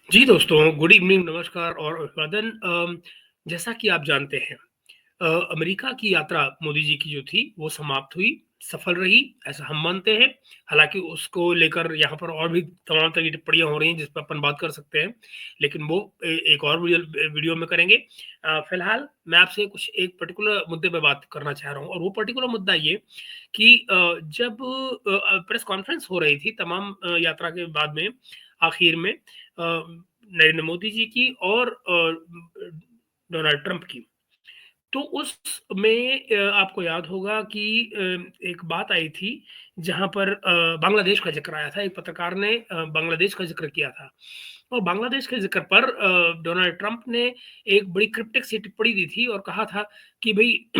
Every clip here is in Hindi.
जी दोस्तों, गुड इवनिंग, नमस्कार और अभिवादन। जैसा कि आप जानते हैं, अमेरिका की यात्रा मोदी जी की जो थी वो समाप्त हुई, सफल रही, ऐसा हम मानते हैं। हालाँकि उसको लेकर यहाँ पर और भी तमाम तरह की टिप्पणियाँ हो रही हैं जिस पे अपन बात कर सकते हैं, लेकिन वो एक और वीडियो में करेंगे। फिलहाल मैं आपसे कुछ एक पर्टिकुलर मुद्दे पे बात करना चाह रहा हूँ और वो पर्टिकुलर मुद्दा ये कि जब प्रेस कॉन्फ्रेंस हो रही थी तमाम यात्रा के बाद में, आखिर में नरेंद्र मोदी जी की और डोनाल्ड ट्रंप की। तो उसमें आपको याद होगा कि एक बात आई थी जहाँ पर बांग्लादेश का ज़िक्र आया था। एक पत्रकार ने बांग्लादेश का ज़िक्र किया था और बांग्लादेश के ज़िक्र पर डोनाल्ड ट्रंप ने एक बड़ी क्रिप्टिक सी टिप्पणी दी थी और कहा था कि भई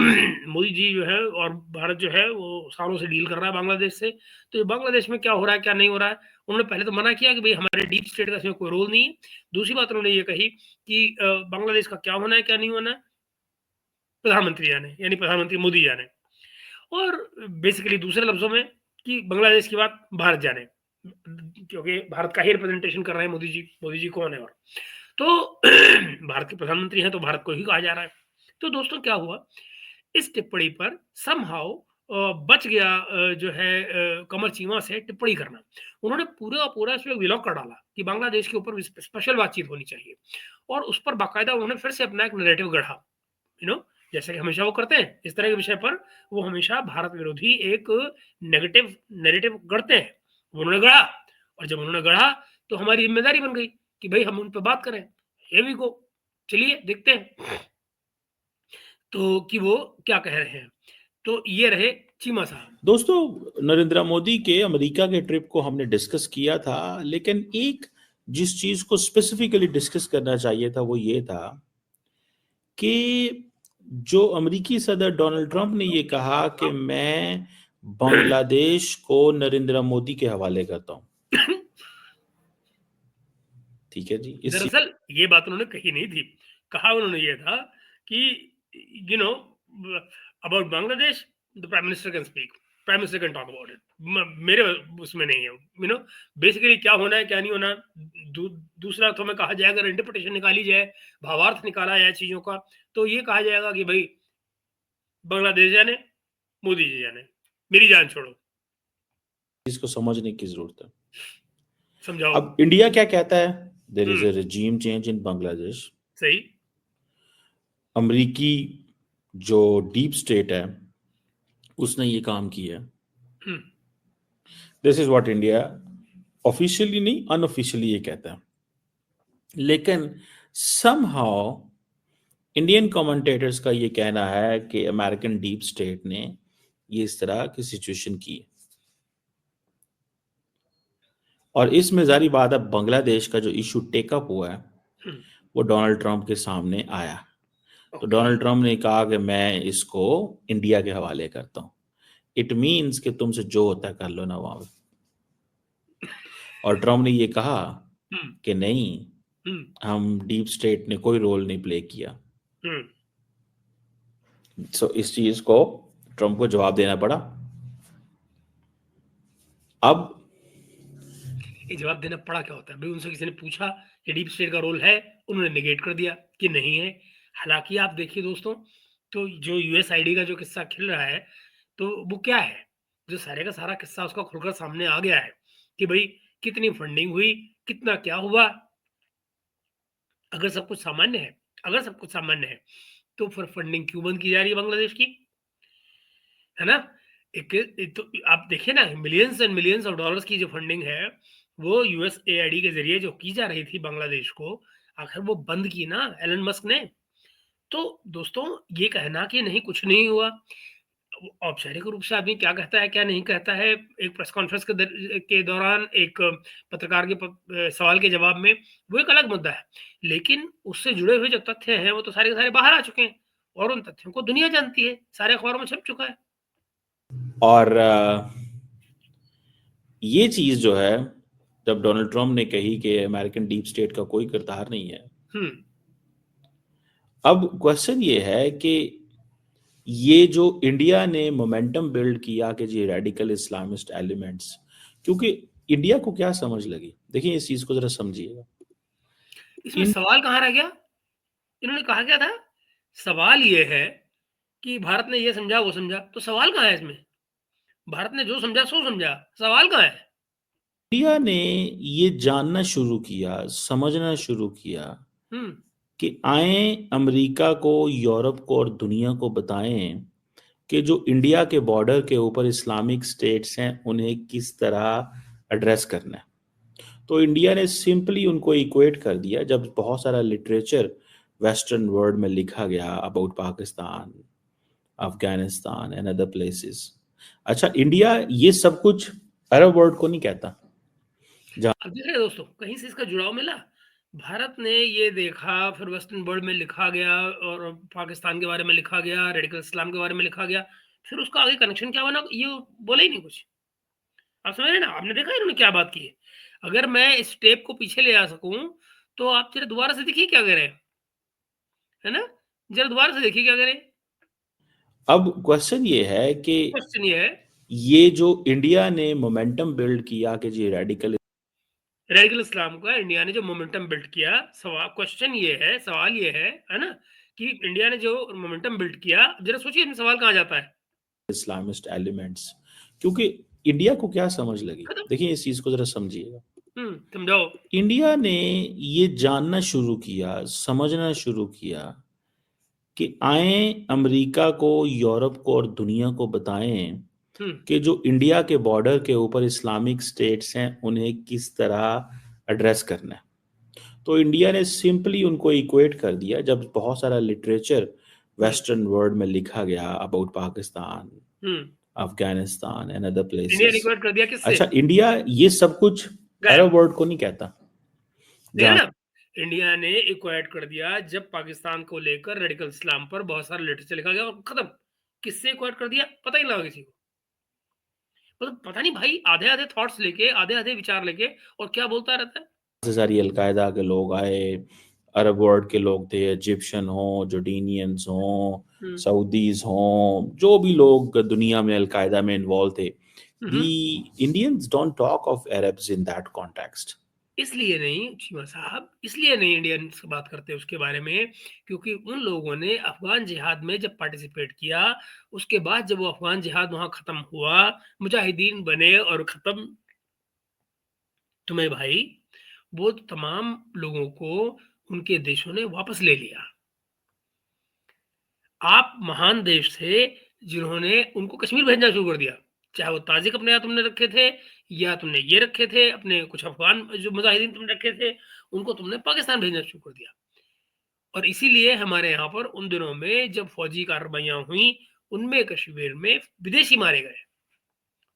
मोदी जी जो है और भारत जो है वो सालों से डील कर रहा है बांग्लादेश से। तो ये बांग्लादेश में क्या हो रहा है, क्या नहीं हो रहा है? उन्होंने पहले तो मना किया कि भई हमारे डीप स्टेट का इसमें कोई रोल नहीं है। दूसरी बात उन्होंने ये कही कि बांग्लादेश का क्या होना है, क्या नहीं होना है? प्रधानमंत्री जाने, यानी प्रधानमंत्री मोदी जाने। और बेसिकली दूसरे लफ्ज़ों में कि बांग्लादेश की बात भारत जाने, क्योंकि भारत का ही रिप्रेजेंटेशन कर रहे हैं मोदी जी। मोदी जी कौन है और? तो भारत के प्रधानमंत्री हैं तो भारत को ही कहा जा रहा है। तो दोस्तों क्या हुआ, इस टिप्पणी पर समहाउ बच गया जो है कमर चीमा से टिप्पणी करना। उन्होंने पूरा पूरा इसमें विलॉग कर डाला कि बांग्लादेश के ऊपर स्पेशल बातचीत होनी चाहिए और उस पर बाकायदा उन्होंने फिर से अपना एक नैरेटिव गढ़ा। यू नो, जैसे कि हमेशा वो करते हैं, इस तरह के विषय पर वो हमेशा भारत विरोधी एक नेगेटिव नैरेटिव गढ़ते हैं। वो उन्होंने गढ़ा और जब उन्होंने गढ़ा तो हमारी ज़िम्मेदारी बन गई कि भई हम उन पे बात करें। हियर वी गो, चलिए देखते हैं तो कि वो क्या कह रहे हैं। तो ये रहे चीमा साहब। दोस्तों, नरेंद्र मोदी के अमेरिका के ट्रिप को हमने डिस्कस किया था, लेकिन एक जिस चीज को स्पेसिफिकली डिस्कस करना चाहिए था वो ये था कि जो अमेरिकी सदर डोनाल्ड ट्रंप ने ये कहा कि मैं बांग्लादेश को नरेंद्र मोदी के हवाले करता हूं। ठीक है जी, इस चीज दरअसल ये बात उन्होंने कही नहीं थी। कहा उन्होंने ये था कि you know about Bangladesh the prime minister can speak, prime minister can talk about it. मेरे उसमें नहीं है। बेसिकली क्या होना है क्या नहीं होना, दूसरा अर्थों में कहा जाए, अगर इंटरप्रिटेशन निकाली जाए, भावार्थ निकाला जाए चीजों का, तो ये कहा जाएगा कि भाई बांग्लादेश जाने, मोदी जी जाने, मेरी जान छोड़ो। को समझने की जरूरत है। समझाओ। अब इंडिया क्या कहता है? There is hmm. A regime change in Bangladesh. सही। अमेरिकी जो डीप स्टेट है उसने ये काम किया। Hmm. This is what India officially नहीं, अनऑफिशियली ये कहता है। लेकिन समहाउ इंडियन कमेंटेटर्स का ये कहना है कि अमेरिकन डीप स्टेट ने ये इस तरह की सिचुएशन की और इसमें जारी बात है बांग्लादेश का जो इशू टेकअप हुआ है हम्म। वो डोनाल्ड ट्रंप के सामने आया। तो ओके। डोनाल्ड ट्रंप ने कहा कि मैं इसको इंडिया के हवाले करता हूं। इट मीन्स कि तुमसे जो होता है कर लो ना वहां पे। और ट्रंप ने ये कहा हम्म। कि नहीं, हम्म। हम डीप स्टेट ने कोई रोल नहीं प्ले किया। हम्म। सो इस चीज को ट्रंप को जवाब देना पड़ा। अब ये जवाब देना पड़ा क्या होता है? भाई उनसे किसी ने पूछा ये डीप स्टेट का रोल है, उन्होंने नेगेट कर दिया कि नहीं है। हालाँकि आप देखिए दोस्तों, तो जो यूएसआईडी का जो किस्सा खिल रहा है, तो वो क्या है? जो सारे का सारा किस्सा उसका खुलकर सामने आ गया है कि भई कितनी फंडिंग हुई, कितना क्या हुआ। अगर सब कुछ सामान्य है, अगर सब कुछ सामान्य है, तो फिर फंडिंग क्यों बंद की जा रही है बांग्लादेश की? है ना? एक तो आप देखिए ना, millions and millions of dollars की जो फंडिंग है, वो यूएसएआईडी के ज़रिए जो की जा रही थी बांग्लादेश को, आखिर वो बंद की ना एलन मस्क ने। तो दोस्तों, ये कहना कि नहीं कुछ नहीं हुआ, औपचारिक रूप से आदमी क्या कहता है, क्या नहीं कहता है, एक प्रेस कॉन्फ्रेंस के दौरान एक पत्रकार के सवाल के जवाब में, वो एक अलग मुद्दा है। लेकिन उससे जुड़े हुए जो तथ्य हैं, वो तो सारे के सारे बाहर आ चुके हैं और उन तथ्यों को दुनिया जानती है, सारे अखबारों में छप चुका है। और ये चीज जो है, जब डोनाल्ड ट्रंप ने कही कि अमेरिकन डीप स्टेट का कोई किरदार नहीं है, हुँ। अब क्वेश्चन ये है कि ये जो इंडिया ने मोमेंटम बिल्ड किया कि जी रेडिकल इस्लामिस्ट एलिमेंट्स, क्योंकि इंडिया को क्या समझ लगी, देखिए इस चीज को जरा समझिएगा। इसमें इन सवाल कहाँ रह गया? इन्होंने कहा क्या था? सवाल ये है कि भारत ने ये समझा, वो समझा, तो सवाल कहाँ है इसमें? भारत ने जो समझा सो समझा, सवाल कहाँ है? इंडिया ने ये जानना शुरू किया, समझना शुरू किया हुँ, कि आए अमेरिका को, यूरोप को और दुनिया को बताएं कि जो इंडिया के बॉर्डर के ऊपर इस्लामिक स्टेट्स हैं उन्हें किस तरह एड्रेस करना है। तो इंडिया ने सिंपली उनको इक्वेट कर दिया। जब बहुत सारा लिटरेचर वेस्टर्न वर्ल्ड में लिखा गया about Pakistan, Afghanistan and other places, अच्छा इंडिया ये सब कुछ अरब वर्ल्ड को नहीं कहता। जहाँ अब देख रहे हैं दोस्तों, कहीं से इसका जुड़ाव मिला? भारत ने ये देखा, फिर वेस्टर्न वर्ल्ड में लिखा गया और पाकिस्तान के बारे में लिखा गया, रेडिकल इस्लाम के बारे में लिखा गया, फिर उसका आगे कनेक्शन क्या बना, ये बोला ही नहीं कुछ। आप समझ रहे हैं ना? आपने देखा इन्होंने क्या बात की है? अगर मैं इस टेप को पीछे ले आ सकूँ, तो आप ज़रा दोबारा से देखिए क्या कह रहे हैं, है ना? ज़रा दोबारा से देखिए क्या कह रहे हैं। अब क्वेश्चन ये है कि क्वेश्चन ये है, ये जो इंडिया ने मोमेंटम बिल्ड किया कि जी रेडिकल रेडिकल इस्लाम का इंडिया ने जो मोमेंटम बिल्ड किया, क्वेश्चन ये है, सवाल ये है ना? कि इंडिया ने जो मोमेंटम बिल्ड किया, ज़रा सोचिए इसमें सवाल कहाँ जाता है? इस्लामिस्ट एलिमेंट्स, क्योंकि इंडिया को क्या समझ लगी, खत्म। देखिए इस चीज को जरा समझिएगा। समझाओ। इंडिया ने ये जानना शुरू किया, समझना शुरू किया कि आए अमेरिका को, यूरोप को और दुनिया को बताएं हुँ, कि जो इंडिया के बॉर्डर के ऊपर इस्लामिक स्टेट्स हैं उन्हें किस तरह एड्रेस करना है। तो इंडिया ने सिंपली उनको इक्वेट कर दिया। जब बहुत सारा लिटरेचर हुँ, वेस्टर्न वर्ल्ड में लिखा गया about Pakistan, hmm. Afghanistan and other India places, record कर दिया किससे? अच्छा इंडिया ये सब कुछ गायब। अरब वर्ल्ड को नहीं कहता। देख रहे जहाँ हैं आप? इंडिया ने एक्वायर्ड कर दिया जब पाकिस्तान को लेकर रेडिकल इस्लाम पर बहुत सारा लिटरेचर लिखा गया और खत्म। किससे एक्वायर्ड कर दिया? पता ही नहीं लगा किसी को। मतलब पता नहीं भाई, आधे-आधे थॉट्स लेके, आधे-आधे विचार लेके और क्या बोलता रहता है। से सारी अलकायदा के लोग आए, अरब वर्ल्ड के लोग थे, इजिप्शियन हों, जोर्डीनियंस हों, हुँ, सऊदीज हों, जो भी लोग दुनिया में अलकायदा में इन्वॉल्व थे, हुँ, the hmm. Indians don't talk of Arabs in that context. इसलिए नहीं चीमा साहब, इसलिए नहीं इंडियंस बात करते उसके बारे में, क्योंकि उन लोगों ने अफ़गान जिहाद में जब पार्टिसिपेट किया, उसके बाद जब वो अफ़गान जिहाद वहाँ खत्म हुआ, मुजाहिदीन बने और खत्म, तो मेरे भाई, वो तमाम लोगों को उनके देशों ने वापस ले लिया। आप महान देश थे जिन्होंने उनको कश्मीर भेजना शुरू कर दिया। चाहे वो ताजिक अपने यहाँ तुमने रखे थे या तुमने ये रखे थे, अपने कुछ अफ़गान जो मुजाहिदीन तुमने रखे थे, उनको तुमने पाकिस्तान भेजना शुरू कर दिया। और इसीलिए हमारे यहाँ पर उन दिनों में जब फ़ौजी कार्रवाइयाँ हुईं, उनमें कश्मीर में विदेशी मारे गए,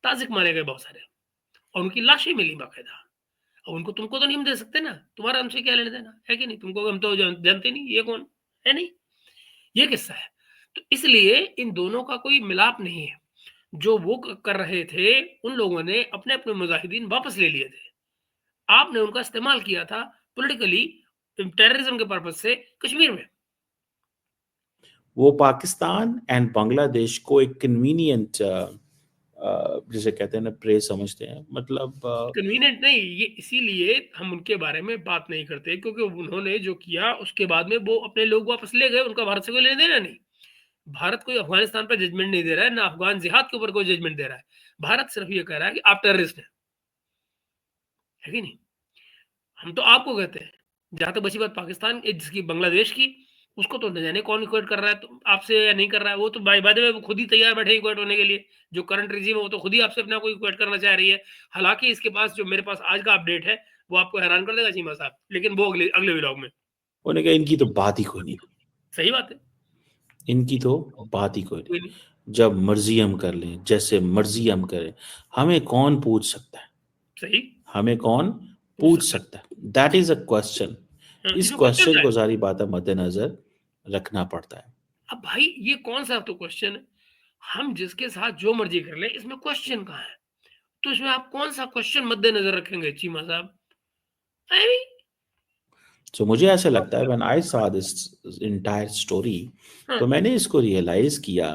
ताजिक मारे गए बहुत सारे और उनकी लाशें मिली बाकायदा। अब उनको तुमको तो नहीं हम दे सकते ना, तुम्हारा हमसे क्या लेना-देना, है कि नहीं? तुमको हम तो जानते नहीं, ये कौन? है नहीं? ये किस्सा है। तो इसलिए इन दोनों का कोई मिलाप नहीं है। जो वो कर रहे थे, उन लोगों ने अपने-अपने मुजाहिदीन वापस ले लिए थे। आपने उनका इस्तेमाल किया था पॉलिटिकली टेररिज्म के पर्पज़ से कश्मीर में। वो पाकिस्तान एंड बांग्लादेश को एक कन्वीनियंट जिसे कहते हैं ना प्रे समझते हैं, मतलब कन्वीनिएंट नहीं, ये इसीलिए हम उनके बारे में बात नहीं करते क्योंकि उन्होंने जो किया उसके बाद में वो अपने लोग वापस ले गए, उनका भारत से कोई लेना-देना नहीं। भारत कोई अफ़गानिस्तान पे जजमेंट नहीं दे रहा है, ना अफ़गान जिहाद के ऊपर कोई जजमेंट दे रहा है। भारत सिर्फ़ ये कह रहा है कि आप टेररिस्ट हैं, है कि नहीं? हम तो आपको कहते हैं। जहाँ तक बची बात पाकिस्तान जिसकी बांग्लादेश की, उसको तो न जाने कौन इक्वेट कर रहा है तो आपसे या नहीं कर रहा है। वो तो बाय द वे वो खुद ही तैयार बैठे इक्वेट होने के लिए। जो करंट रेज़ीम है वो तो खुद ही आपसे अपने आप को इक्वेट करना चाह रही है। हालाँकि इसके पास जो मेरे पास आज का अपडेट है, वो आपको हैरान कर देगा चीमा साहब, लेकिन वो अगले अगले व्लॉग में। उन्होंने कहा इनकी तो बात ही कोई नहीं, सही बात है। इनकी तो बात ही कोई कोई नहीं। नहीं। जब मर्जी हम कर लें, जैसे मर्जी हम करें, हमें कौन पूछ सकता है? सही, हमें कौन पूछ पूछ सकता है। सकता है? That is a question. हाँ, इस इसमें क्वेश्चन क्वेश्चन क्या है? को सारी बातें मद्देनजर रखना पड़ता है। अब भाई ये कौन-सा तो क्वेश्चन है? हम जिसके साथ जो मर्ज़ी कर लें, इसमें क्वेश्चन कहाँ है? तो इसमें आप कौन-सा क्वेश्चन मद्देनज़र रखेंगे चीमा साहब? आई मीन तो मुझे ऐसा लगता है when I saw this entire story, हाँ, तो मैंने इसको रियलाइज किया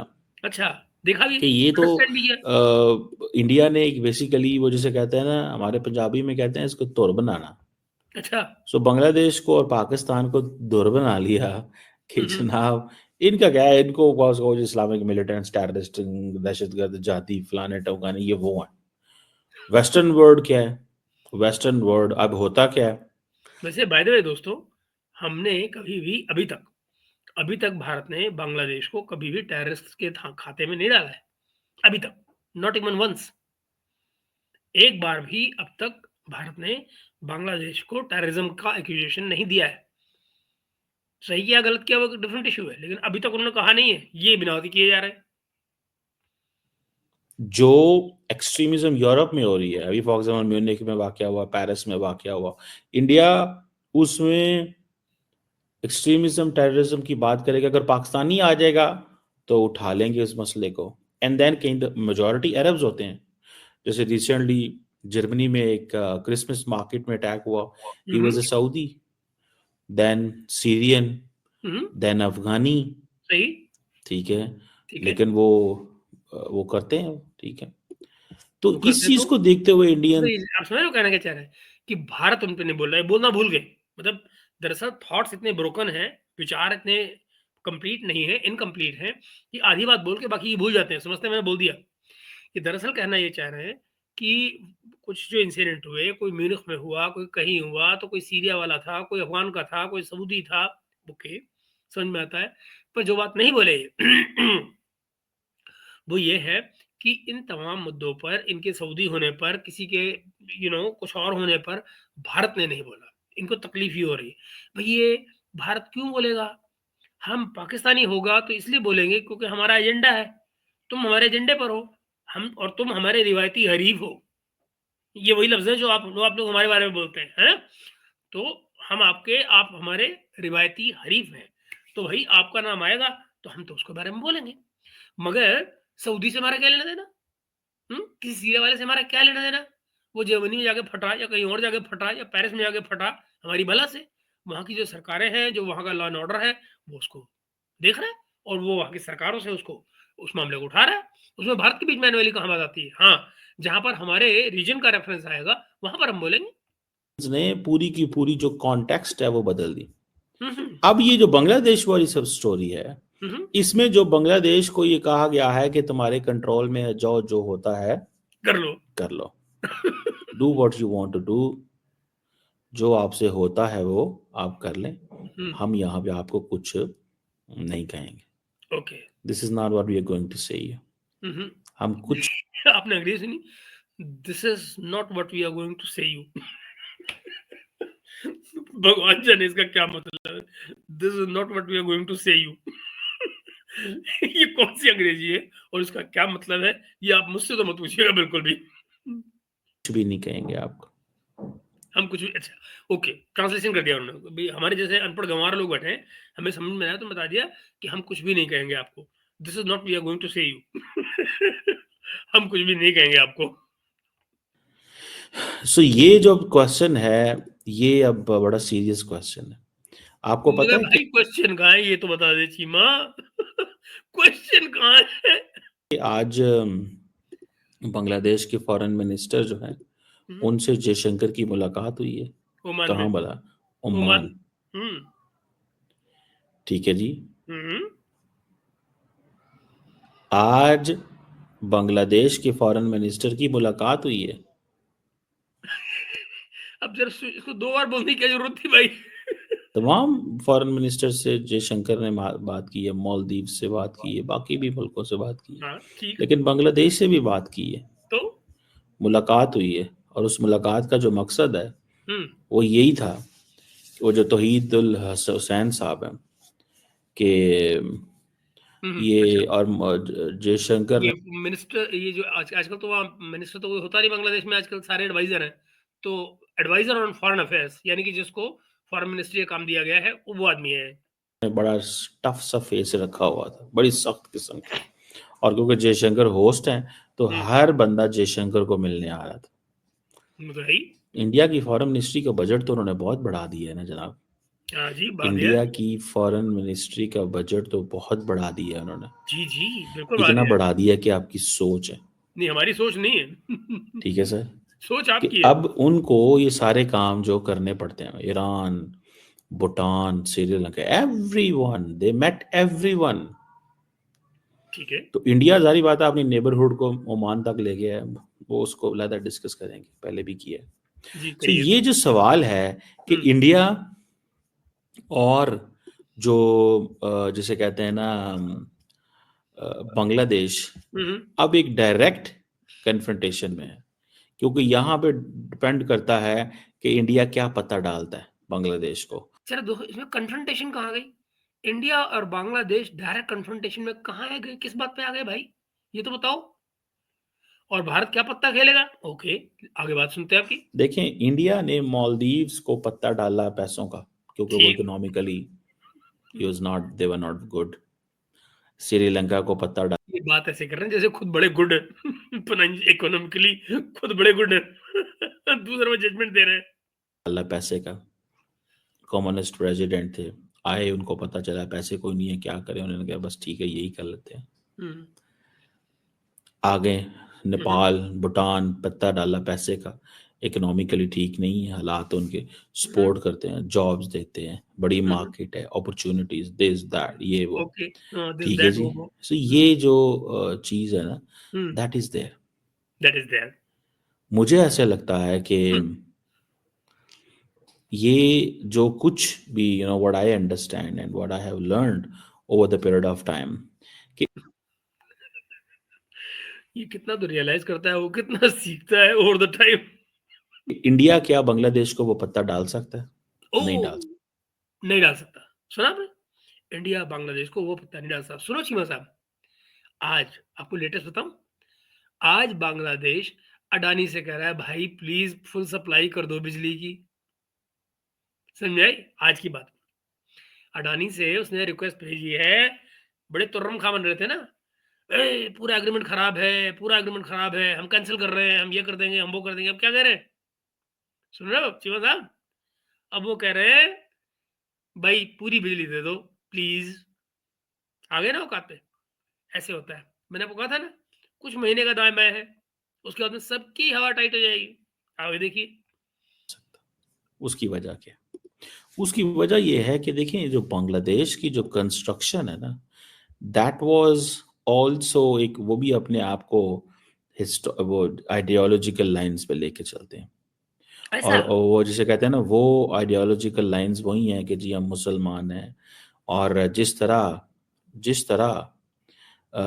अच्छा, देखा भी, कि ये तो अंडरस्टैंड भी किया। इंडिया ने एक बेसिकली वो जिसे कहते हैं ना, हमारे पंजाबी में कहते हैं इसको तुर बनाना। अच्छा। सो बांग्लादेश को और पाकिस्तान को दूर बना लिया कि हम्म। जनाब इनका क्या है, इनको बस वो इस्लामिक मिलिटेंट्स, टेररिस्ट, दहशतगर्द, जाति, फलाने टमकाने, ये वो है। वेस्टर्न वर्ल्ड क्या है? वेस्टर्न वर्ल्ड अब होता क्या है? वैसे बाय द वे दोस्तों, हमने कभी भी अभी तक भारत ने बांग्लादेश को कभी भी टेररिस्ट के खाते में नहीं डाला है, अभी तक, नॉट इवन वंस। एक बार भी अब तक भारत ने बांग्लादेश को टेररिज्म का एक्यूजेशन नहीं दिया है। सही किया गलत किया वो डिफरेंट इशू है, लेकिन अभी तक उन्होंने कहा नहीं है, ये बिनावती किए जा रहे हैं। जो एक्सट्रीमिज्म यूरोप में हो रही है, अभी फॉर एग्जाम्पल म्यूनिख में वाकया हुआ, पेरिस में वाकया हुआ, इंडिया उसमें एक्सट्रीमिज्म, टेररिज्म की बात करेगा, अगर पाकिस्तानी आ जाएगा तो उठा लेंगे उस मसले को। एंड देन कहीं मेजोरिटी अरब्स होते हैं। जैसे रिसेंटली जर्मनी में एक क्रिसमस मार्केट में अटैक हुआ, he hmm. Was a Saudi, then Syrian, hmm. Then Afghani. सही। ठीक है, ठीक है। लेकिन वो करते हैं, ठीक है। तो वो इस करते चीज तो को देखते हुए इंडियन, आप समझ रहे हो कहना क्या चाह रहे हैं, कि भारत उन पे नहीं बोल रहा है, बोलना भूल गए। मतलब दरअसल थॉट्स इतने ब्रोकन हैं, विचार इतने कंप्लीट नहीं है, इनकम्प्लीट हैं, कि आधी बात बोल के बाकी ये भूल जाते हैं, समझते हैं मैंने बोल दिया। कि दरअसल कहना ये चाह रहे हैं कि कुछ जो इंसिडेंट हुए, कोई म्यूनिख में हुआ, कोई कहीं हुआ, तो कोई सीरिया वाला था, कोई अफगान का था, कोई सऊदी था, ओके, समझ में आता है। पर जो बात नहीं बोले वो ये है कि इन तमाम मुद्दों पर, इनके सऊदी होने पर, किसी के कुछ और होने पर भारत ने नहीं बोला। इनको तकलीफ ही हो रही है। भाई ये भारत क्यों बोलेगा? हम पाकिस्तानी होगा तो इसलिए बोलेंगे क्योंकि हमारा एजेंडा है। तुम हमारे एजेंडे पर हो, हम और तुम हमारे रिवायती हरीफ हो। ये वही लफ्ज़ है जो आप लोग हमारे बारे में बोलते हैं, है ना? तो आप हमारे रिवायती हरीफ हैं। तो भाई आपका नाम आएगा तो हम तो उसके बारे में बोलेंगे। मगर सऊदी से हमारा क्या लेना-देना? किसी सीरिया वाले से हमारा क्या लेना-देना? वो जर्मनी में जाके फटा या कहीं और जाके फटा या पेरिस में जाके फटा, हमारी भला से। वहाँ की जो सरकारें हैं, जो वहाँ का लॉ एंड ऑर्डर है, वो उसको देख रहा है और वो वहाँ की सरकारों से उसको उस मामले को उठा रहा है। उसमें भारत के बीच में आने वाली कहाँ बात आती है? हाँ, जहाँ पर हमारे रीजन का रेफरेंस आएगा, वहाँ पर हम बोलेंगे। ने पूरी की पूरी जो कॉन्टेक्स्ट है वो बदल दी। हुँ, हुँ। अब ये जो बांग्लादेश वाली सब स्टोरी है, हुँ, हुँ। इसमें जो बांग्लादेश को ये कहा गया है कि तुम्हारे कंट्रोल में है, जो जो होता है कर लो। कर लो, do what you want to do, जो आपसे होता है वो आप कर लें, हुँ, हम यहाँ पे आपको कुछ नहीं कहेंगे। Okay. This is not what we are going to say you, हुँ, हुँ। हम कुछ आपने अंग्रेज़ी सुनी? This is not what we are going to say you. भगवान जाने इसका क्या मतलब है। This is not what we are going to say you. ये कौन-सी अंग्रेज़ी है और इसका क्या मतलब है? ये आप मुझसे तो मत पूछिएगा बिल्कुल भी। भी नहीं कहेंगे आपको। हम कुछ भी अच्छा, ओके, ट्रांसलेशन कर दिया उन्होंने। भई हमारे जैसे अनपढ़ गँवार लोग बैठे हैं, हमें समझ में आया तो बता दिया कि हम कुछ भी नहीं कहेंगे आपको। This is not we are going to say you. हम कुछ भी नहीं कहेंगे आपको। सो ये जो क्वेश्चन है, ये अब बड़ा सीरियस क्वेश्चन है। आपको पता मगर है भाई क्वेश्चन कहाँ है ये तो बता दे चीमा। क्वेश्चन कहाँ है? कि आज बांग्लादेश के फॉरेन मिनिस्टर जो हैं, हुँ, उनसे जयशंकर की मुलाकात हुई है। ओमान में। कहाँ भला? ओमान। ओमान। हुँ, ठीक है जी। हुँ। आज बांग्लादेश के फॉरेन मिनिस्टर की मुलाकात हुई है। अब ज़रा इसको 2 बार बोलने की क्या ज़रूरत थी भाई? तमाम फॉरेन मिनिस्टर से जयशंकर ने बात की है, मालदीव से बात की है, बाकी भी मुल्कों से बात की है, हाँ, ठीक। लेकिन बांग्लादेश से भी बात की है, तो? मुलाकात हुई है। और उस मुलाकात का जो मकसद है हुँ, वो यही था, वो जो तौहीद उल हुसैन साहब हैं कि हुँ, हुँ, अच्छा। ये और जयशंकर ये ने मिनिस्टर, ये जो आजकल तो वहाँ मिनिस्टर तो कोई होता नहीं बांग्लादेश में, आजकल सारे एडवाइज़र हैं। तो एडवाइज़र ऑन फॉरेन अफेयर्स यानी कि जिसको फॉरेन मिनिस्ट्री का काम दिया गया है, वो आदमी है। बड़ा टफ सा फेस रखा हुआ था, बड़ी सख्त किस्म की। और क्योंकि जयशंकर होस्ट हैं तो हुँ, हर बंदा जयशंकर को मिलने आ रहा था। वो तो है ही। इंडिया की फॉरेन मिनिस्ट्री का बजट तो उन्होंने बहुत बढ़ा दिया है ना जनाब। हाँ जी, बढ़ा दिया है। इंडिया की फॉरेन मिनिस्ट्री का बजट तो बहुत बढ़ा दिया है उन्होंने। जी, जी, बिल्कुल बढ़ा इतना दिया है। बढ़ा दिया कि आपकी सोच है। नहीं, हमारी सोच नहीं है। ठीक है सर। सोच कि आपकी है। अब उनको ये सारे काम जो करने पड़ते हैं, Iran, Bhutan, Sri Lanka, everyone, they met everyone. ठीक है। तो इंडिया जारी बात है अपनी नेबरहुड को ओमान तक ले गया है, वो उसको लादा डिस्कस करेंगे, पहले भी किया है। जी सो करिए। ये जो सवाल है कि हम्म। इंडिया और जो जिसे कहते हैं ना बांग्लादेश, हम्म। अब एक डायरेक्ट कन्फ्रंटेशन में है, क्योंकि यहाँ पे डिपेंड करता है कि इंडिया क्या पता डालता है बांग्लादेश को। चलो दो, इसमें कन्फ्रंटेशन कहाँ गई? इंडिया और बांग्लादेश डायरेक्ट कन्फ्रंटेशन में कहाँ है गए? किस बात पे आ गए भाई? ये तो बताओ। और भारत क्या पत्ता खेलेगा? ओके, आगे बात सुनते हैं आपकी। देखें, इंडिया ने मालदीव्स को पत्ता डाला पैसों का, क्योंकि वो ठीक। Economically they were not good. Sri Lanka को पत्ता ये बात ऐसे कर रहे हैं जैसे खुद बड़े गुड इकोनॉमिकली खुद बड़े गुड दूसरों में जजमेंट दे रहे हैं। डाला पैसे का। कम्युनिस्ट प्रेसिडेंट थे, आए, उनको पता चला पैसे कोई नहीं है, क्या करें, उन्होंने कहा बस ठीक है यही कर लेते हैं। हम्म। आ गए हम्म। नेपाल, भूटान, पत्ता डाला पैसे का। इकोनॉमिकली ठीक नहीं है हालात उनके, हम्म। सपोर्ट करते हैं, जॉब्स देते हैं, बड़ी हम्म। मार्केट है, अपॉर्चुनिटीज, दिस दैट ये वो। ओके। दिस ठीक है दैट जी। वो। सो ये जो चीज़ है ना, hmm. That is there. That is there. मुझे ऐसे लगता है कि ये जो कुछ भी, what I understand and what I have learned over the period of time, कि ये कितना तो रियलाइज करता है, वो कितना सीखता है ओवर द टाइम। इंडिया क्या बांग्लादेश को वो पत्ता डाल सकता है? ओ, नहीं डाल सकता। नहीं डाल सकता। सुना आपने? इंडिया बांग्लादेश को वो पत्ता नहीं डाल सकता। सुनो चीमा साहब, आज आपको लेटेस्ट बताऊं, आज बांग्लादेश अडानी से कह रहा है भाई प्लीज फुल सप्लाई कर दो बिजली की। समझ आई आज की बात? अडानी से उसने रिक्वेस्ट भेजी है। बड़े तुर्रम खा बन रहे थे ना, ए पूरा एग्रीमेंट खराब है, पूरा एग्रीमेंट खराब है, हम कैंसिल कर रहे हैं, हम ये कर देंगे, हम वो कर देंगे। अब क्या कह रहे हैं? सुन रहे हो चीमा साहब? अब वो कह रहे हैं भाई पूरी बिजली दे दो प्लीज। आ गए ना औकात पे? ऐसे होता है। मैंने आपको कहा था ना, कुछ महीने का दाएं बाएं है, उसके बाद में सबकी हवा टाइट हो जाएगी। आगे देखिए। उसकी वजह क्या? उसकी वजह यह है कि देखें, जो बांग्लादेश की जो कंस्ट्रक्शन है ना, दैट वाज आल्सो एक, वो भी अपने आप को वो आइडियोलॉजिकल लाइंस पे लेके चलते हैं। ऐसा। और वो जिसे कहते हैं ना, वो आइडियोलॉजिकल लाइंस वही हैं कि जी हम मुसलमान हैं। और जिस तरह अ,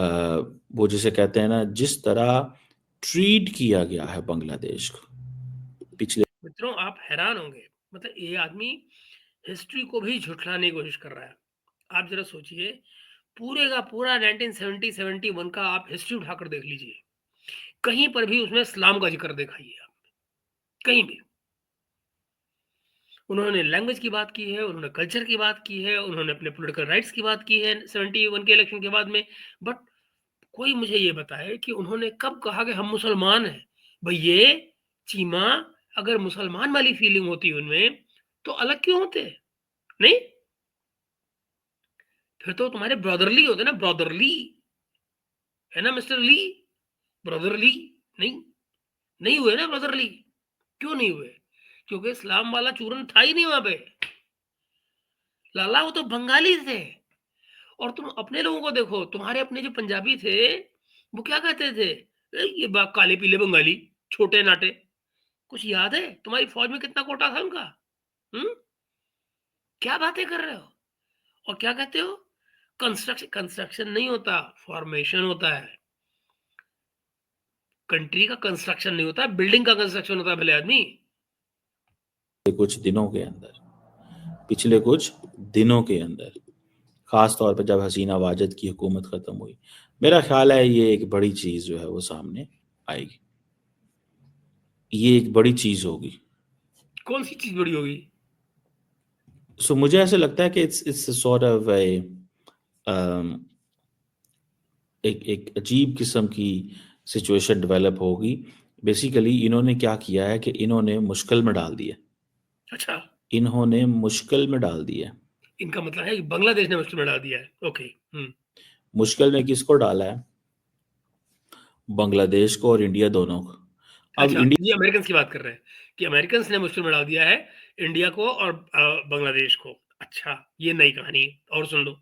वो जिसे कहते हैं ना, जिस तरह ट्रीट किया गया है बांग्लादेश को पिछले। मित्रों आप हैरान होंगे, मतलब ये आदमी हिस्ट्री को भी झुठलाने की कोशिश कर रहा है। आप जरा सोचिए, पूरे का पूरा 1970-71 का आप हिस्ट्री उठाकर देख लीजिए, कहीं पर भी उसमें इस्लाम का जिक्र दिखाइए आप, कहीं भी। उन्होंने लैंग्वेज की बात की है, उन्होंने कल्चर की बात की है, उन्होंने अपने पॉलिटिकल राइट्स की बात की है 71 के इलेक्शन के बाद में। बट कोई मुझे ये बताए कि उन्होंने कब कहा कि हम मुसलमान हैं? भाई ये चीमा, अगर मुसलमान वाली फीलिंग होती उनमें तो अलग क्यों होते? नहीं, फिर तो तुम्हारे ब्रदरली होते ना, ब्रदरली, है ना मिस्टर ली? ब्रदरली नहीं, नहीं हुए ना ब्रदरली। क्यों नहीं हुए? क्योंकि इस्लाम वाला चूरन था ही नहीं वहां पे। लाला वो तो बंगाली थे। और तुम अपने लोगों को देखो, तुम्हारे अपने जो पंजाबी थे वो क्या कहते थे? ये काले पीले बंगाली, छोटे नाटे। कुछ याद है तुम्हारी फौज में कितना कोटा था उनका? हम्म। क्या बातें कर रहे हो? और क्या कहते हो? कंस्ट्रक्शन, कंस्ट्रक्शन नहीं होता, फॉर्मेशन होता है। कंट्री का कंस्ट्रक्शन नहीं होता, बिल्डिंग का कंस्ट्रक्शन होता है भले आदमी। कुछ दिनों के अंदर, पिछले कुछ दिनों के अंदर, खास तौर पर जब हसीना वाजिद की हुकूमत खत्म हुई, मेरा ख्याल है ये एक बड़ी चीज जो है वो सामने आएगी। ये एक बड़ी चीज होगी। कौन सी चीज बड़ी होगी? सो मुझे ऐसे लगता है कि इट्स सॉर्ट ऑफ एक एक अजीब किस्म की सिचुएशन डेवलप होगी। बेसिकली इन्होंने क्या किया है कि इन्होंने मुश्किल में डाल दिया। अच्छा, इन्होंने मुश्किल में डाल दिया। इनका मतलब है कि बांग्लादेश ने मुश्किल में डाल दिया है। ओके। मुश्किल में किसको डाला है? बांग्लादेश को और इंडिया दोनों को। अब अच्छा, इंडिया ये अमेरिकन की बात कर रहे हैं कि अमेरिकन ने मुश्किल में डाल दिया है इंडिया को और बांग्लादेश को। अच्छा, ये नई कहानी है, और सुन लो।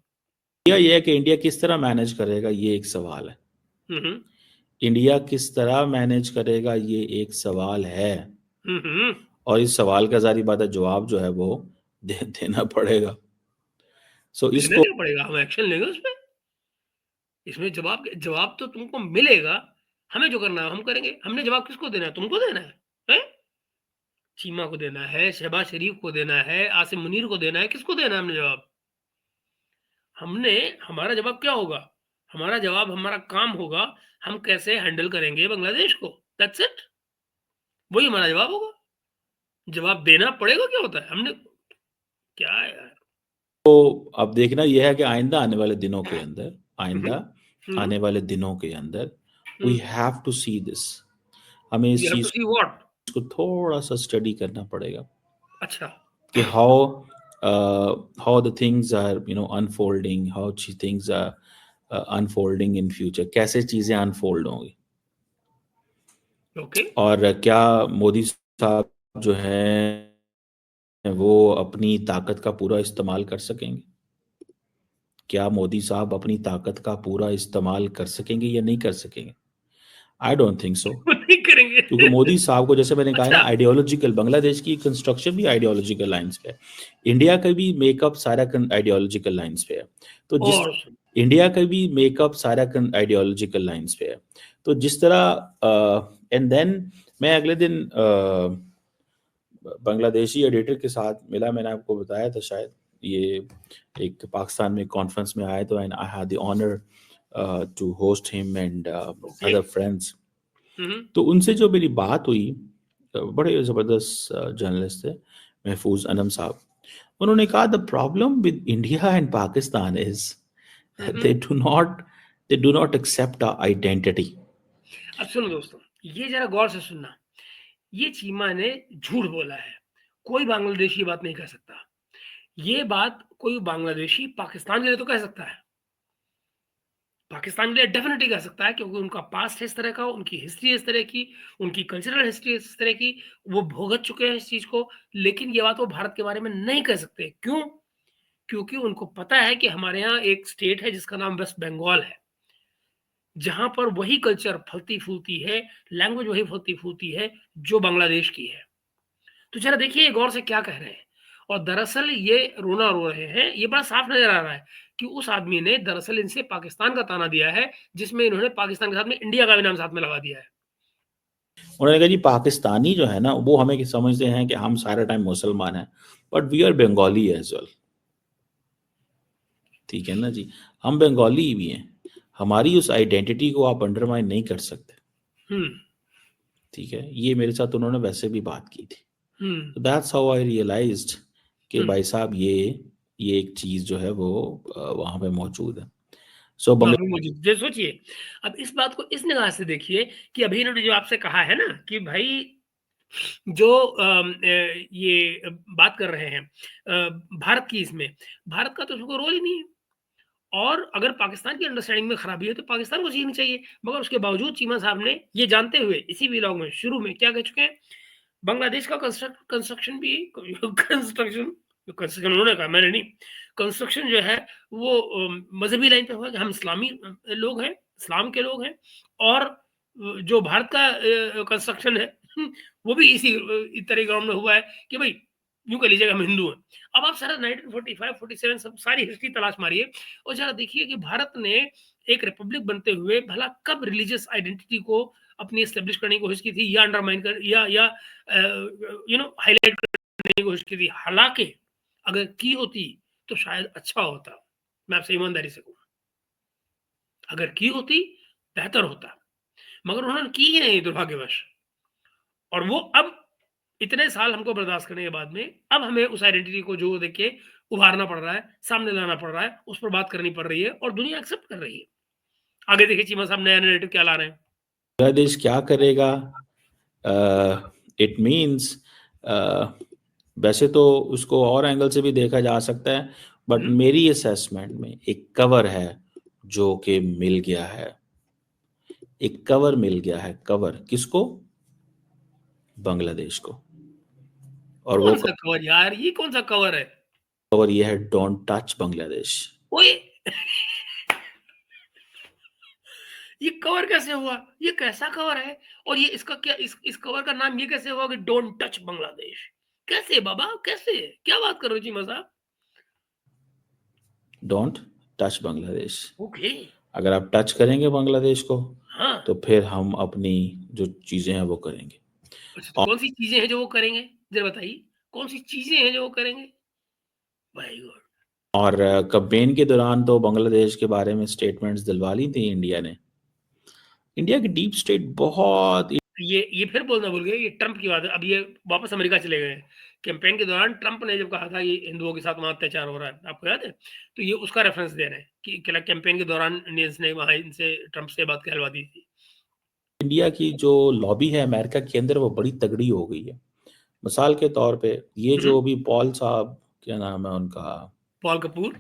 ये है कि इंडिया किस तरह मैनेज करेगा, ये एक सवाल है। हम्म इंडिया किस तरह मैनेज करेगा, ये एक सवाल है। हम्म और इस सवाल का जारी बात है जवाब जो है वो देना पड़ेगा। सो देना इसको क्या पड़ेगा, हम एक्शन लेंगे उस पे। इसमें जवाब जवाब तो तुमको मिलेगा। हमें जो करना है हम करेंगे। हमने जवाब किसको देना है? तुमको देना है, हैं? चीमा को देना है, शहबाज शरीफ को देना है, आसिम मुनीर को देना है, किसको देना है हमने जवाब? हमने हमारा जवाब क्या होगा? हमारा जवाब, हमारा काम होगा, हम कैसे हैंडल करेंगे बांग्लादेश को। That's it. वही हमारा जवाब होगा। जवाब देना पड़ेगा क्या होता है? हमने क्या है यार। तो अब देखना यह है कि आइंदा आने वाले दिनों के अंदर, हम्म आइंदा हम्म आने वाले दिनों के अंदर we hmm have to see this. हमें वी इस हैव टू चीज सी व्हाट? को थोड़ा सा स्टडी करना पड़ेगा अच्छा। कि how the things are unfolding, how things are unfolding in future, कैसे चीजें अनफोल्ड होंगी। ओके। और क्या मोदी साहब जो है वो अपनी ताकत का पूरा इस्तेमाल कर सकेंगे? क्या मोदी साहब अपनी ताकत का पूरा इस्तेमाल कर सकेंगे या नहीं कर सकेंगे? I don't think so. वो नहीं करेंगे। क्योंकि मोदी साहब को, जैसे मैंने कहा है ना, अच्छा। आइडियोलॉजिकल, बांग्लादेश की कंस्ट्रक्शन भी आइडियोलॉजिकल लाइंस पे है। इंडिया का भी मेकअप सारा आइडियोलॉजिकल लाइंस पे है। तो जिस और सुन। इंडिया का भी मेकअप सारा आइडियोलॉजिकल लाइंस पे है। तो जिस तरह एंड देन मैं अगले दिन बांग्लादेशी एडिटर के साथ मिला। मैंने आपको बताया था शायद, ये एक पाकिस्तान में कॉन्फ्रेंस में आए तो, and I had the honour to host him and okay. Other friends. Hmm तो उनसे जो मेरी बात हुई, बड़े ज़बरदस्त जर्नलिस्ट थे, महफूज अनम साहब। उन्होंने कहा the problem with India and Pakistan is hmm. They do not accept identity. अब सुनो दोस्तों, ये जरा गौर से सुनना। ये चीमा ने झूठ बोला है। कोई बांग्लादेशी बात नहीं कह सकता। ये बात कोई बांग्लादेशी पाकिस्तान के लिए तो कह सकता है। पाकिस्तान के लिए डेफिनेटली कह सकता है, क्योंकि उनका पास्ट है इस तरह का, उनकी हिस्ट्री इस तरह की, उनकी कल्चरल हिस्ट्री इस तरह की। वो भुगत चुके हैं इस चीज को। लेकिन ये बात वो भारत के बारे में नहीं कह सकते। क्यों? क्योंकि उनको पता है कि हमारे यहाँ एक स्टेट है जिसका नाम वेस्ट बंगाल है, जहां पर वही कल्चर फलती फूलती है, लैंग्वेज वही फलती फूलती है जो बांग्लादेश की है। तो जरा देखिए गौर से क्या कह रहे हैं। और दरअसल ये रोना रो रहे हैं, ये बड़ा साफ नजर आ रहा है कि उस आदमी ने दरअसल इनसे पाकिस्तान का ताना दिया है, जिसमें इन्होंने पाकिस्तान के साथ में इंडिया का भी नाम साथ में लगा दिया है। उन्होंने कहा जी पाकिस्तानी जो है ना वो हमें समझते हैं कि हम सारा टाइम मुसलमान हैं, but we are Bengali as well. ठीक है ना जी, हम बंगाली भी हैं। हमारी उस आइडेंटिटी को आप अंडरमाइन नहीं कर सकते। हम्म ठीक है, ये मेरे साथ उन्होंने वैसे भी बात की थी। हम्म तो दैट्स हाउ आई रियलाइज्ड कि हम्म भाई साहब ये एक चीज जो है वो वहां पे मौजूद है। सो वहां पे मौजूद। जैसे सोचिए, अब इस बात को इस निगाह से देखिए कि अभी इन्होंने जो आपसे कहा है ना कि भाई जो ये बात कर रहे हैं भारत की, इसमें भारत का तो उसको रोल ही नहीं है। और अगर पाकिस्तान की अंडरस्टैंडिंग में खराबी है तो पाकिस्तान को सीखनी चाहिए। मगर उसके बावजूद चीमा साहब ने ये जानते हुए इसी व्लॉग में शुरू में क्या कह चुके हैं, बांग्लादेश का कंस्ट्रक्शन भी कंस्ट्रक्शन कंस्ट्रक्शन उन्होंने कहा, मैंने नहीं। कंस्ट्रक्शन जो है वो मजहबी लाइन पे हुआ कि हम इस्लामी लोग हैं, इस्लाम के लोग हैं। और जो भारत का कंस्ट्रक्शन है वो भी इसी तरह ग्राउंड में हुआ है कि भाई यूं कह लीजिएगा हम हिंदू हैं। अब आप सारा 1945 47 सब सारी हिस्ट्री तलाश मारिए और जरा देखिए कि भारत ने एक रिपब्लिक बनते हुए भला कब रिलीजियस आइडेंटिटी को अपनी एस्टेब्लिश करने की कोशिश की थी, या अंडरमाइन कर या हाईलाइट करने की कोशिश की थी। हालांकि अगर की होती तो शायद अच्छा होता। मैं आपसे ईमानदारी से कहूँ, अगर की होती बेहतर होता। मगर उन्होंने की ही नहीं, दुर्भाग्यवश। और वो अब इतने साल हमको बर्दाश्त करने के बाद में अब हमें उस आइडेंटिटी को जो देख के उभारना पड़ रहा है, सामने लाना पड़ रहा है, उस पर बात करनी पड़ रही है और दुनिया एक्सेप्ट कर रही है। आगे देखिए चीमा साहब नया नैरेटिव क्या ला रहे हैं। बांग्लादेश क्या करेगा? इट मीन्स वैसे तो उसको और एंगल से भी देखा जा सकता है, बट मेरी असेसमेंट में एक कवर है जो कि मिल गया है। एक कवर मिल गया है। कवर किसको? बांग्लादेश को, और वो कौन सा कवर यार, ये कौन सा कवर है? कवर ये है, डोंट टच बांग्लादेश। ओए ये कवर कैसे हुआ? ये कैसा कवर है? और ये इसका क्या, इस कवर का नाम ये कैसे हुआ कि डोंट टच बांग्लादेश? कैसे बाबा, कैसे? क्या बात कर रहे हो चीमा साहब? Don't touch Bangladesh. ओके। अगर आप टच करेंगे बांग्लादेश को, हाँ। तो फिर हम अपनी जो चीजें हैं वो करेंगे। अच्छा, तो कौन सी चीजें हैं जो वो करेंगे, जरा बताइए? कौन सी चीजें हैं जो वो करेंगे? Very good. और कैंपेन के दौरान तो बांग्लादेश के बारे में स्टेटमेंट्स दिलवा ली थी इंडिया ने। इंडिया की डीप स्टेट बहुत ये फिर बोलना भूल गए, ये ट्रंप की बात है। अब ये वापस अमेरिका चले गए हैं। कैंपेन के दौरान ट्रंप ने जब कहा था ये हिंदुओं के साथ वहाँ अत्याचार हो रहा है, आपको याद है? तो ये उसका रेफरेंस दे रहे हैं कि क्या कैंपेन के दौरान इंडियंस ने वहाँ इनसे, ट्रंप से बात कहलवा दी थी। इंडिया की जो लॉबी है अमेरिका के अंदर वो बड़ी तगड़ी हो गई है। मिसाल के तौर पे ये जो भी पॉल साहब, क्या नाम है उनका, पॉल कपूर।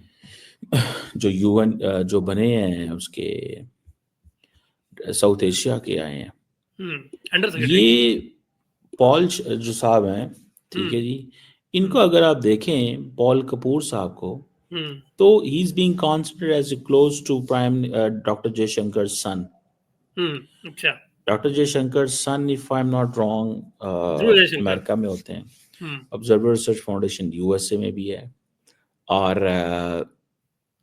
जो यूएन जो बने हैं उसके, साउथ एशिया के आए हैं, अंडर सेक्रेटरी। ये पॉल जो साहब हैं, ठीक है जी, इनको अगर आप देखें पॉल कपूर साहब को, तो he is being considered as close to prime doctor Jaishankar son. अच्छा। Doctor Jaishankar son, if I am not Dhruv wrong, Jaishankar. America में होते हैं। ऑब्जर्वर रिसर्च फाउंडेशन यूएसए में भी है। और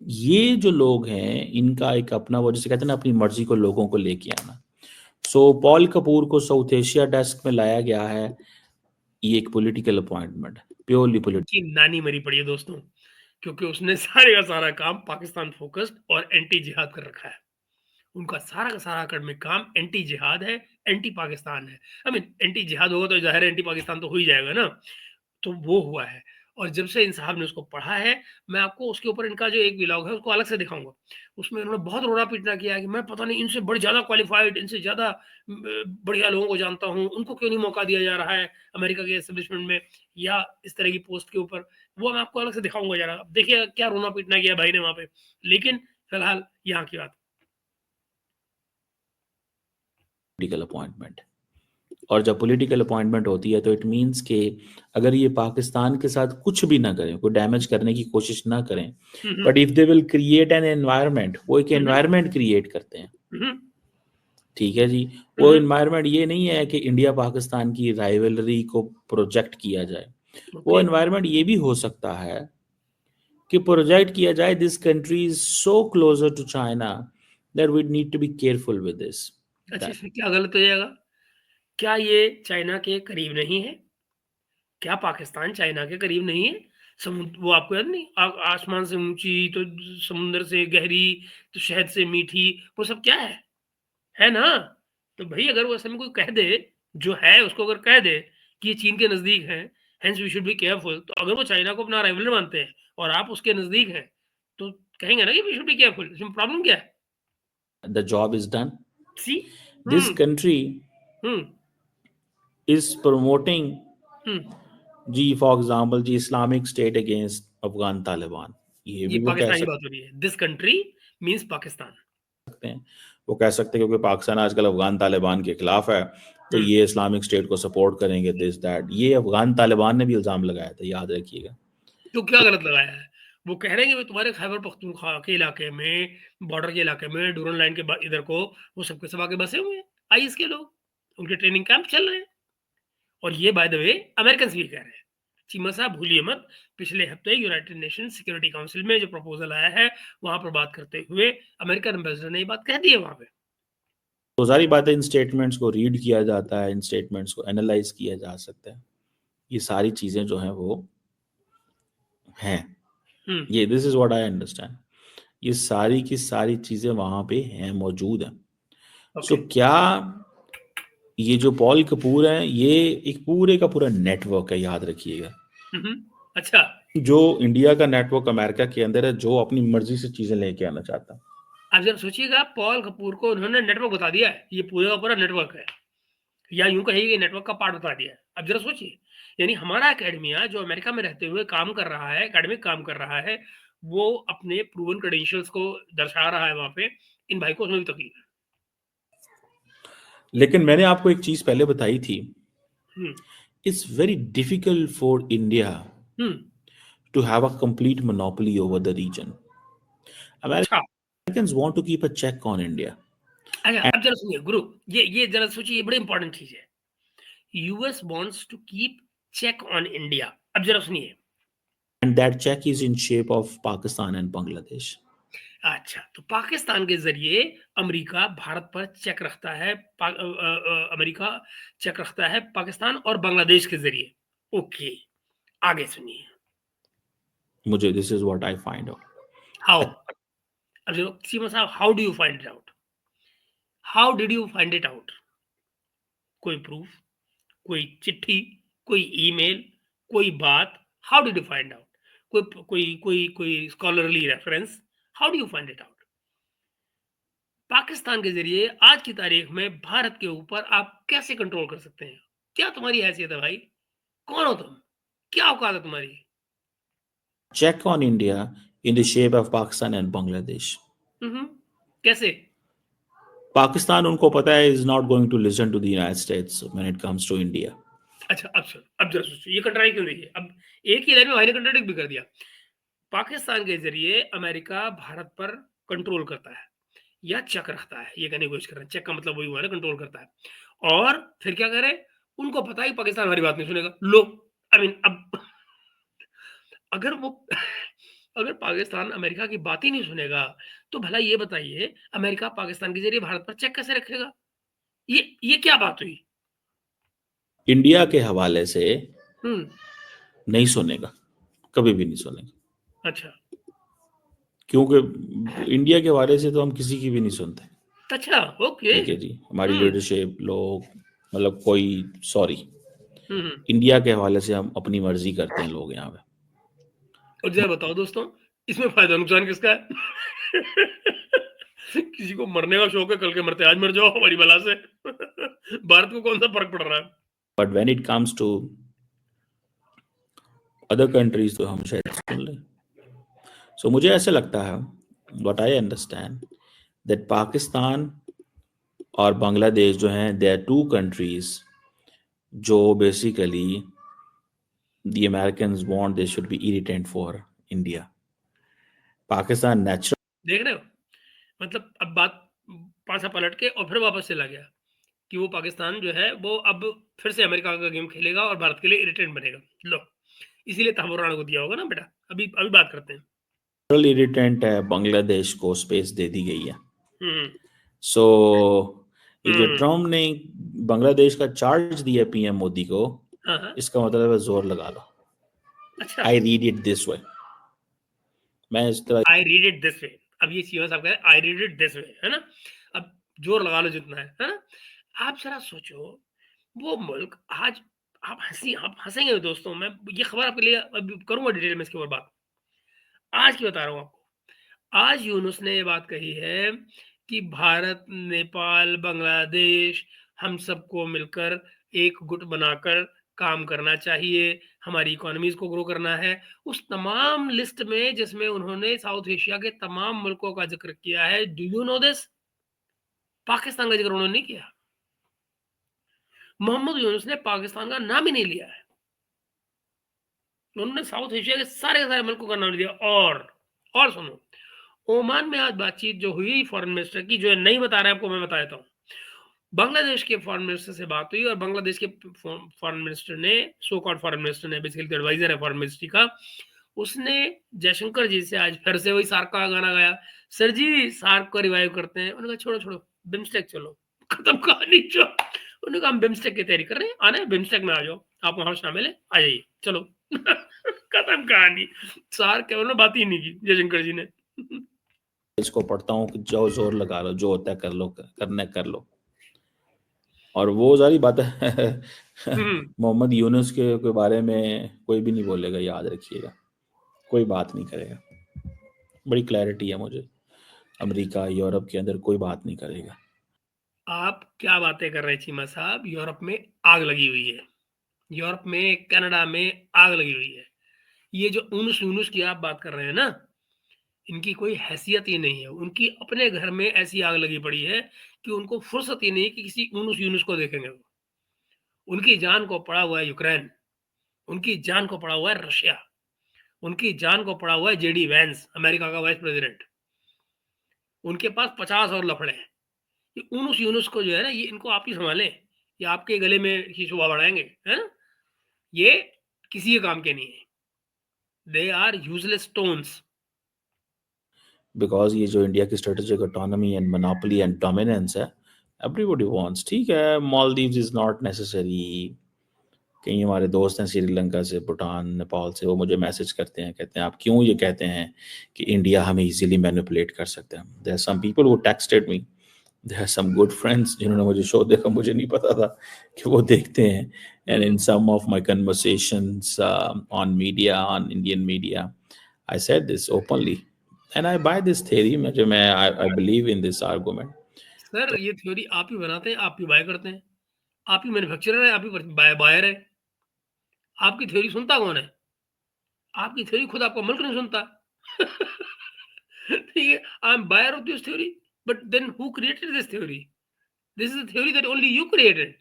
ये जो लोग हैं इनका एक अपना, वो जिसे कहते हैं ना, अपनी मर्जी को लोगों को लेके आना। सो पॉल कपूर को साउथ एशिया डेस्क में लाया गया है। ये एक पॉलिटिकल अपॉइंटमेंट, प्योरली की नानी मरी पड़ी है दोस्तों, क्योंकि उसने सारे का सारा काम पाकिस्तान फोकस्ड और एंटी जिहाद कर रखा है। उनका सारा का सारा अकेडमिक काम एंटी जिहाद है, एंटी पाकिस्तान है। आई मीन एंटी जिहाद होगा तो ज़ाहिर है एंटी पाकिस्तान तो हो ही जाएगा ना। तो वो हुआ है। और जब से इन साहब ने उसको पढ़ा है, मैं आपको उसके ऊपर इनका जो एक व्लॉग है उसको अलग से दिखाऊँगा। उसमें उन्होंने बहुत रोना-पीटना किया है कि मैं पता नहीं इनसे बड़ी ज़्यादा क्वालिफ़ाइड, इनसे ज़्यादा बढ़िया लोगों को जानता हूँ, उनको क्यों नहीं मौका दिया जा रहा है अमेरिका के एस्टेब्लिशमेंट में या इस तरह की पोस्ट के ऊपर। वो मैं आपको अलग से दिखाऊँगा ज़रा। देखिए क्या रोना-पीटना किया भाई ने वहाँ पे। लेकिन फिलहाल यहाँ की बात। Political appointment. और जब पॉलिटिकल अपॉइंटमेंट होती है तो इट मीन्स कि अगर ये पाकिस्तान के साथ कुछ भी ना करें, कोई डैमेज करने की कोशिश ना करें, हुँ, हुँ। But if they will create an environment, वो एक हुँ, हुँ। एनवायरनमेंट क्रिएट करते हैं, हुँ, हुँ। ठीक है जी। हुँ, वो हुँ। एनवायरनमेंट ये नहीं है कि इंडिया पाकिस्तान की राइवलरी को प्रोजेक्ट किया जाए। वो ओके। एनवायरनमेंट ये भी हो सकता है कि प्रोजेक्ट किया जाए, this country is so closer to China that we need to be careful with this. अच्छा, इसमें क्या गलत हो जाएगा? क्या ये चाइना के करीब नहीं है? क्या पाकिस्तान चाइना के करीब नहीं है? वो आपको याद नहीं? आसमान से ऊँची तो समुंदर से गहरी, तो शहद से मीठी, वो सब क्या है ना? तो भई अगर वो ऐसे में कोई कह दे, जो है उसको अगर कह दे कि ये चीन के नज़दीक है, hence we should be careful, तो अगर वो चाइना को अपना राइवल मानते हैं और आप उसके नज़दीक हैं, तो कहेंगे ना कि वी शुड बी केयरफुल। इसमें प्रॉब्लम क्या है? The job is done. See. This हुँ, country हुँ, is promoting, हुँ। जी फॉर एग्जांपल जी, Islamic State against Afghan Taliban, ये ये भी वो कह पाकिस्तान की बात हो रही है। This country means Pakistan. सकते हैं। वो कह सकते हैं क्योंकि पाकिस्तान आजकल अफगान तालिबान के खिलाफ है, तो हुँ। ये इस्लामिक स्टेट को सपोर्ट करेंगे, दिस दैट। ये अफगान तालिबान ने भी इल्जाम लगाया था, याद रखिएगा। तो क्या गलत लगाया है? वो कह रहे हैं कि तुम्हारे खैबर पख्तूनख्वा के इलाके में, बॉर्डर के इलाके में, डूरन लाइन के इधर को वो सब के सब आके बसे हुए हैं, आईएस के लोग। उनके ट्रेनिंग कैंप चल रहे हैं। और ये बाय द वे अमेरिकन्स भी कह रहे हैं। चीमा साहब भूलिए मत, पिछले हफ्ते यूनाइटेड नेशन सिक्योरिटी काउंसिल में जो प्रपोजल आया है, वहाँ पर बात करते हुए अमेरिकन एम्बेसडर ने ये बात कह दी है वहाँ पे। तो सारी बातें, इन स्टेटमेंट्स को रीड किया जाता है, इन स्टेटमेंट्स को एनालाइज किया जा सकता है। ये सारी चीज़ें जो हैं वो हैं, हुँ, ये this is what I understand. ये सारी की सारी चीज़ें वहाँ पे हैं, मौजूद हैं। So okay. क्या ये जो पॉल कपूर हैं, ये एक पूरे का पूरा नेटवर्क है, याद रखिएगा। हुँ, हुँ। अच्छा, जो इंडिया का नेटवर्क अमेरिका के अंदर है, जो अपनी मर्जी से चीजें लेके आना चाहता है। आप ज़रा सोचिएगा, पॉल कपूर को उन्होंने नेटवर्क बता दिया है, ये पूरे का पूरा नेटवर्क है। या यूँ कहिए कि नेटवर्क का पार्ट बता दिया है। अब ज़रा सोचिए, यानी हमारा एकेडमिया जो अमेरिका में रहते हुए काम कर रहा है, एकेडमिक काम कर रहा है, वो अपने प्रूवन क्रेडेंशियल्स को दर्शा रहा है वहाँ पे, इन भाई को उसमें भी तकलीफ है। लेकिन मैंने आपको एक चीज पहले बताई थी हम्म। It's very difficult for India hmm. to have a complete monopoly over the region. अच्छा। Americans want to keep a check on India. अच्छा, And अब जरा सुनिए गुरु, ये जरा सोचिए, ये बड़ी इंपॉर्टेंट चीज है। US wants to keep check on India. अब जरा सुनिए। that check is in shape of Pakistan and Bangladesh. अच्छा, तो पाकिस्तान के ज़रिए अमेरिका भारत पर चेक रखता है, अमेरिका चेक रखता है पाकिस्तान और बांग्लादेश के ज़रिए। ओके, आगे सुनिए। मुझे this is what I find out. How? अब जो सीमा साहब, how do you find it out? How did you find it out? कोई प्रूफ, कोई चिट्ठी, कोई ईमेल, कोई बात? How did you find out? कोई scholarly reference? How do you find it out? Pakistan के ज़रिए आज की तारीख में भारत के ऊपर आप कैसे कंट्रोल कर सकते हैं? क्या तुम्हारी हैसियत है भाई? कौन हो तुम? क्या औकात है तुम्हारी? Check on India in the shape of Pakistan and Bangladesh. कैसे? Pakistan उनको पता है is not going to listen to the United States when it comes to India. अच्छा, अब सुन, अब जरा सोचो, ये कंट्राडिक्ट क्यों नहीं है? अब एक ही लाइन में भाई ने कंट्राडिक्ट भी कर दिया। पाकिस्तान के ज़रिए अमेरिका भारत पर कंट्रोल करता है या चेक रखता है, ये कहने की कोशिश कर रहे हैं। चेक का मतलब वही हुआ ना, कंट्रोल करता है। और फिर क्या करे? उनको पता है कि पाकिस्तान हमारी बात नहीं सुनेगा। लो, आई मीन अब अगर वो अगर पाकिस्तान अमेरिका की बात ही नहीं सुनेगा, तो भला ये बताइए, अमेरिका पाकिस्तान के ज़रिए भारत पर चेक कैसे रखेगा? ये क्या बात हुई? इंडिया के हवाले से हुँ, नहीं सुनेगा, कभी भी नहीं सुनेगा, अच्छा। क्योंकि इंडिया के हवाले से तो हम किसी की भी नहीं सुनते। अच्छा, ओके। ठीक है जी, हमारी हुँ, लीडरशिप लोग, मतलब कोई, सॉरी, हुँ। इंडिया के हवाले से हम अपनी मर्जी करते हैं लोग यहाँ पे। और ज़रा बताओ दोस्तों, इसमें फ़ायदा नुकसान किसका है? किसी को मरने का शौक है, कल के मरते आज मर जाओ हमारी बला से। भारत को कौन-सा फ़र्क पड़ रहा है? But when it comes to other countries तो हम शायद सुन लें। सो मुझे ऐसे लगता है, what I understand, that Pakistan और बांग्लादेश जो हैं, दे आर टू कंट्रीज जो basically the Americans want they should be irritant for India. Pakistan natural, देख रहे हो? मतलब अब बात पासा पलट के और फिर वापस चला गया कि वो पाकिस्तान जो है वो अब फिर से अमेरिका का गेम खेलेगा और भारत के लिए इरिटेंट बनेगा। लो, इसीलिए तहव्वुर राणा को दिया होगा ना बेटा। अभी अभी बात करते हैं। इरिटेंट है, बांग्लादेश को स्पेस दे दी गई है। हुँ, सो ये जो हुँ। ट्रम्प ने बांग्लादेश का चार्ज दिया पीएम मोदी को, हाँ, हाँ। इसका मतलब है जोर लगा लो। अच्छा, I read it this way, मैं इस तरह I read it this way. अब ये सीमा साहब कह रहे हैं I read it this way, है ना? अब जोर लगा लो जितना है ना? आप ज़रा सोचो, वो मुल्क आज, आप हँसेंगे दोस्तों, मैं ये खबर आपके लिए अब करूँगा डिटेल में इसके ऊपर बात। आज की बता रहा हूँ आपको। आज यूनुस ने ये बात कही है कि भारत, नेपाल, बांग्लादेश, हम सबको मिलकर एक गुट बनाकर काम करना चाहिए, हमारी इकोनॉमीज़ को ग्रो करना है। उस तमाम लिस्ट में जिसमें उन्होंने साउथ एशिया के तमाम मुल्कों का ज़िक्र किया है, do you know this? Pakistan का ज़िक्र उन्होंने नहीं किया। मोहम्मद यूनुस ने पाकिस्तान का नाम ही नहीं लिया है। उन्होंने साउथ एशिया के सारे मुल्कों का नाम लिया। और सुनो, ओमान में आज बातचीत जो हुई फॉरेन मिनिस्टर की, जो नहीं बता रहे आपको, मैं बता देता हूँ। बांग्लादेश के फॉरेन मिनिस्टर से बात हुई और बांग्लादेश के फॉरेन मिनिस्टर ने, सो कॉल्ड फॉरेन मिनिस्टर ने, बेसिकली एडवाइजर है फॉरेन मिनिस्ट्री का, उसने जयशंकर जी से आज फिर से वही सार्क का गाना गाया। सर जी, सार्क को रिवाइव करते हैं। उन्होंने कहा छोड़ो छोड़ो, बिम्स्टेक चलो, खत्म कहानी। जो उन्होंने कहा हम बिम्स्टेक की तैयारी कर रहे हैं, आना है बिम्स्टेक में आ जाओ, आप वहां शामिल है, आ जाइए, चलो। खत्म कहानी। सार्क के उन्होंने बात ही नहीं की जयशंकर जी ने। इसको पढ़ता हूँ कि जो जोर लगा लो, जो होता है कर लो, करना है कर लो। और वो सारी बातें हम्म। मोहम्मद यूनुस के बारे में कोई भी नहीं बोलेगा, याद रखिएगा, कोई बात नहीं करेगा। बड़ी क्लैरिटी है मुझे, अमेरिका यूरोप के अंदर कोई बात नहीं करेगा। आप क्या बातें कर रहे हैं चीमा साहब? यूरोप में आग लगी हुई है। यूरोप में, कनाडा में आग लगी हुई है। ये जो ऊनुस यूनुस की आप बात कर रहे हैं ना, इनकी कोई हैसियत ही नहीं है। उनकी अपने घर में ऐसी आग लगी पड़ी है कि उनको फुर्सत ही नहीं कि किसी ऊनुस यूनुस को देखेंगे वो। उनकी जान को पड़ा हुआ है यूक्रेन, उनकी जान को पड़ा हुआ है रशिया, उनकी जान को पड़ा हुआ है जेडी वैंस, अमेरिका का वाइस प्रेसिडेंट। उनके पास 50 और लफड़े हैं। ये यूनुस यूनुस को जो है ना, ये इनको आप ही सँभालें, ये आपके गले में की शोभा बढ़ाएँगे, है ना? ये किसी के काम के नहीं है। They are useless stones. Because ये जो इंडिया की strategic autonomy and monopoly and dominance है, एवरीबॉडी वांट्स। ठीक है, मालदीव्स इज नॉट नेसेसरी। कई हमारे दोस्त हैं श्रीलंका से, भूटान, नेपाल से, वो मुझे मैसेज करते हैं, कहते हैं आप क्यों ये कहते हैं कि इंडिया हमें इजीली मैनिपुलेट कर सकता है। There are some people who texted me, there are some good friends जिन्होंने मुझे शो देखा, मुझे नहीं पता था कि वो देखते हैं। And in some of my conversations on media, on Indian media, I said this openly and I buy this theory. मैं I believe in this argument. Sir तो ये थ्योरी आप ही बनाते हैं, आप ही बाय करते हैं। आप ही मैन्युफैक्चरर हैं, आप ही बायर है। आपकी थ्योरी सुनता कौन है? आपकी थ्योरी खुद आपका मुल्क नहीं सुनता। ठीक है, I am buyer of this theory, but then who created this theory? This is a theory that only you created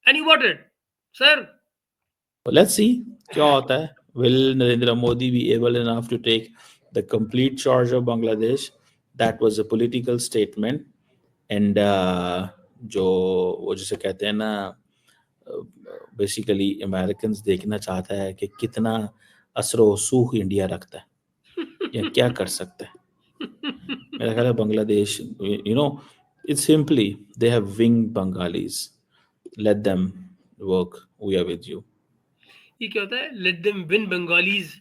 and you bought it, sir. Let's see क्या होता है। Will Narendra Modi be able enough to take the complete charge of Bangladesh? That was a political statement and जो वो जिसे कहते हैं ना, बेसिकली अमेरिकन देखना चाहता है कि कितना असर सूख इंडिया रखता है या क्या कर सकता है। मेरा ख्याल है Bangladesh, you know, it's simply they have win Bengalis, let them work, we are with you. ये क्या होता है? Let them win Bengalis,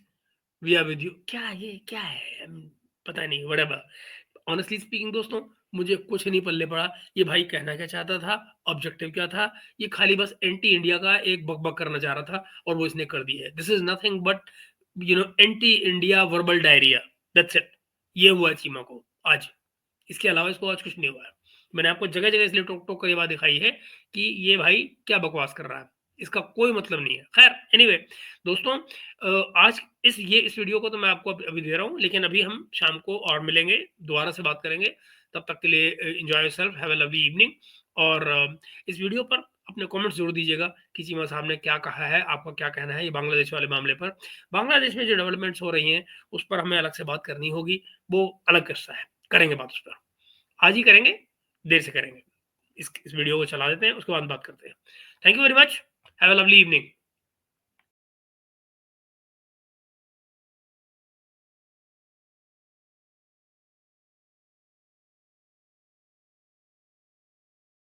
we are with you. क्या ये क्या है? पता नहीं, व्हाटएवर। ऑनेस्टली स्पीकिंग दोस्तों, मुझे कुछ नहीं पल्ले पड़ा ये भाई कहना क्या चाहता था, ऑब्जेक्टिव क्या था। ये खाली बस एंटी इंडिया का एक बकबक करना चाह रहा था और वो इसने कर दिया है। This is nothing but anti India verbal diarrhoea, that's it. ये हुआ है चीमा को आज, इसके अलावा इसको आज कुछ नहीं हुआ है। मैंने आपको जगह जगह इसलिए टोक टोक कर ये बात दिखाई है कि ये भाई क्या बकवास कर रहा है, इसका कोई मतलब नहीं है। खैर एनीवे दोस्तों, आज इस वीडियो को तो मैं आपको अभी दे रहा हूँ, लेकिन अभी हम शाम को और मिलेंगे, दोबारा से बात करेंगे। तब तक के लिए enjoy yourself, have a lovely evening. और इस वीडियो पर अपने कमेंट्स जरूर दीजिएगा कि चीमा साहब ने क्या कहा है, आपका क्या कहना है ये बांग्लादेश वाले मामले पर। बांग्लादेश में जो डेवलपमेंट्स हो रही हैं उस पर हमें अलग से बात करनी होगी, वो अलग किस्सा है, करेंगे बात उस पर। आज ही करेंगे, देर से करेंगे। इस वीडियो को चला देते हैं, उसके बाद बात करते हैं। Thank you very much, have a lovely evening.